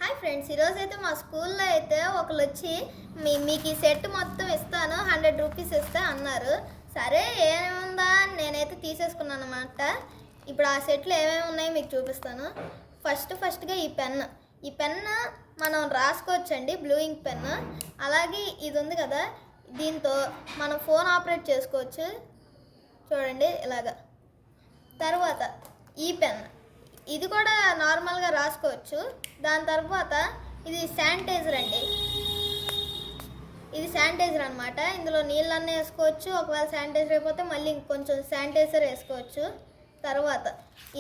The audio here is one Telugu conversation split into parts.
హాయ్ ఫ్రెండ్స్, ఈరోజు అయితే మా స్కూల్లో అయితే ఒకళ్ళు వచ్చి మీకు ఈ సెట్ మొత్తం ఇస్తాను 100 రూపీస్ ఇస్తా అన్నారు. సరే ఏముందా అని నేనైతే తీసేసుకున్నాను అనమాట. ఇప్పుడు ఆ సెట్లు ఏమేమి ఉన్నాయో మీకు చూపిస్తాను. ఫస్ట్గా ఈ పెన్ను మనం రాసుకోవచ్చండి, బ్లూ ఇంక్ పెన్ను. అలాగే ఇది ఉంది కదా, దీంతో మనం ఫోన్ ఆపరేట్ చేసుకోవచ్చు చూడండి ఇలాగా. తర్వాత ఈ పెన్, ఇది కూడా నార్మల్గా రాసుకోవచ్చు. దాని తర్వాత ఇది శానిటైజర్ అండి, ఇది శానిటైజర్ అనమాట. ఇందులో నీళ్ళన్నీ వేసుకోవచ్చు, ఒకవేళ శానిటైజర్ అయిపోతే మళ్ళీ ఇంకొంచెం శానిటైజర్ వేసుకోవచ్చు. తర్వాత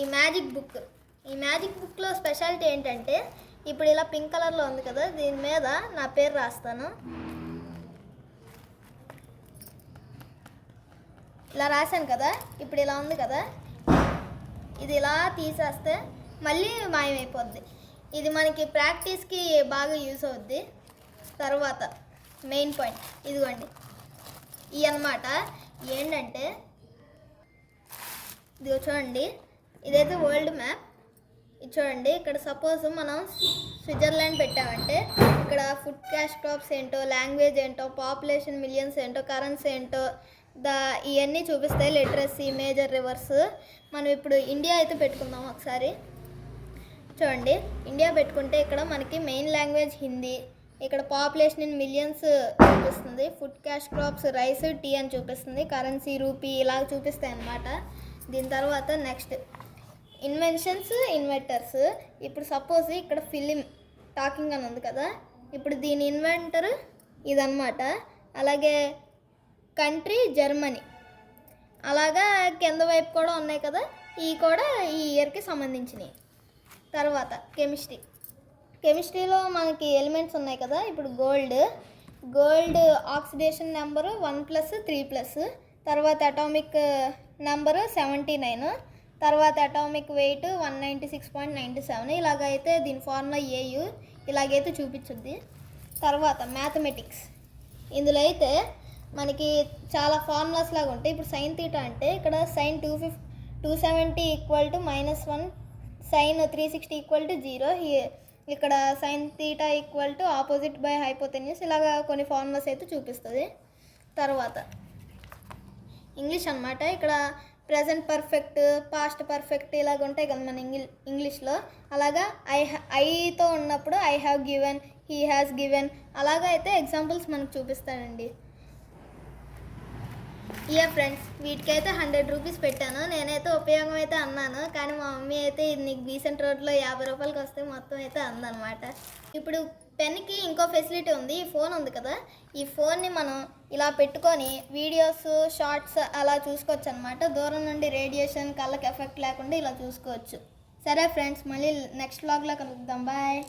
ఈ మ్యాజిక్ బుక్లో స్పెషాలిటీ ఏంటంటే, ఇప్పుడు ఇలా పింక్ కలర్లో ఉంది కదా, దీని మీద నా పేరు రాస్తాను. ఇలా రాశాను కదా, ఇప్పుడు ఇలా ఉంది కదా, ఇది ఇలా తీసేస్తే మళ్ళీ మాయమైపోద్ది. ఇది మనకి ప్రాక్టీస్కి బాగా యూస్ అవుద్ది. తర్వాత మెయిన్ పాయింట్ ఇదిగోండి, ఇవి అన్నమాట. ఏంటంటే ఇది చూడండి, ఇదైతే వరల్డ్ మ్యాప్. ఇది చూడండి, ఇక్కడ సపోజ్ మనం స్విట్జర్లాండ్ పెట్టామంటే ఇక్కడ ఫుడ్ క్యాష్ క్రాప్స్ ఏంటో, లాంగ్వేజ్ ఏంటో, పాపులేషన్ మిలియన్స్ ఏంటో, కరెన్సీ ఏంటో ఇవన్నీ చూపిస్తాయి. Literacy, major reverse. మనం ఇప్పుడు ఇండియా అయితే పెట్టుకుందాం ఒకసారి. చూడండి, ఇండియా పెట్టుకుంటే ఇక్కడ మనకి మెయిన్ లాంగ్వేజ్ హిందీ, ఇక్కడ పాపులేషన్ ఇన్ మిలియన్స్ చూపిస్తుంది, food cash crops rice tea అని చూపిస్తుంది, కరెన్సీ రూపీ ఇలా చూపిస్తాయి అన్నమాట. దీని తర్వాత నెక్స్ట్ ఇన్వెన్షన్స్, ఇన్వెంటర్స్. ఇప్పుడు సపోజ్ ఇక్కడ ఫిలిం టాకింగ్ అని ఉంది కదా, ఇప్పుడు దీని ఇన్వెంటర్ ఇదన్నమాట. అలాగే కంట్రీ జర్మనీ, అలాగా కింద వైపు కూడా ఉన్నాయి కదా, ఇవి కూడా ఈ ఇయర్కి సంబంధించినవి. తర్వాత కెమిస్ట్రీలో మనకి ఎలిమెంట్స్ ఉన్నాయి కదా, ఇప్పుడు గోల్డ్ ఆక్సిడేషన్ నెంబరు 1+3+, తర్వాత అటామిక్ నెంబరు 79, తర్వాత అటామిక్ వెయిట్ 196.97. ఇలాగైతే దీని ఫార్ములా ఏయు ఇలాగైతే చూపించుద్ది. తర్వాత మ్యాథమెటిక్స్, ఇందులో అయితే మనకి చాలా ఫార్ములాస్ లాగా ఉంటాయి. ఇప్పుడు సైన్ తీటా అంటే ఇక్కడ సైన్ 270 = -1, సైన్ 360 = 0. ఇక్కడ sine theta = opposite by hypotenuse. ఇలాగా కొన్ని ఫార్ములాస్ అయితే చూపిస్తుంది. తర్వాత ఇంగ్లీష్ అనమాట. ఇక్కడ ప్రజెంట్ పర్ఫెక్ట్, పాస్ట్ పర్ఫెక్ట్ ఇలాగ ఉంటాయి కదా మన ఇంగ్లీష్లో. అలాగా ఐతో ఉన్నప్పుడు I have given, he has given అలాగా అయితే ఎగ్జాంపుల్స్ మనకు చూపిస్తానండి. ఫ్రెండ్స్, వీటికైతే 100 రూపీస్ పెట్టాను. నేనైతే ఉపయోగం అయితే అన్నాను, కానీ మా మమ్మీ అయితే ఇది నీకు బీసెంట్ రోడ్లో 50 రూపాయలకి వస్తే మొత్తం అయితే అందనమాట. ఇప్పుడు పెన్కి ఇంకో ఫెసిలిటీ ఉంది. ఈ ఫోన్ ఉంది కదా, ఈ ఫోన్ని మనం ఇలా పెట్టుకొని వీడియోస్, షార్ట్స్ అలా చూసుకోవచ్చు అనమాట. దూరం నుండి రేడియేషన్, కళ్ళకి ఎఫెక్ట్ లేకుండా ఇలా చూసుకోవచ్చు. సరే ఫ్రెండ్స్, మళ్ళీ నెక్స్ట్ వ్లాగ్లో కలుద్దాం. బాయ్.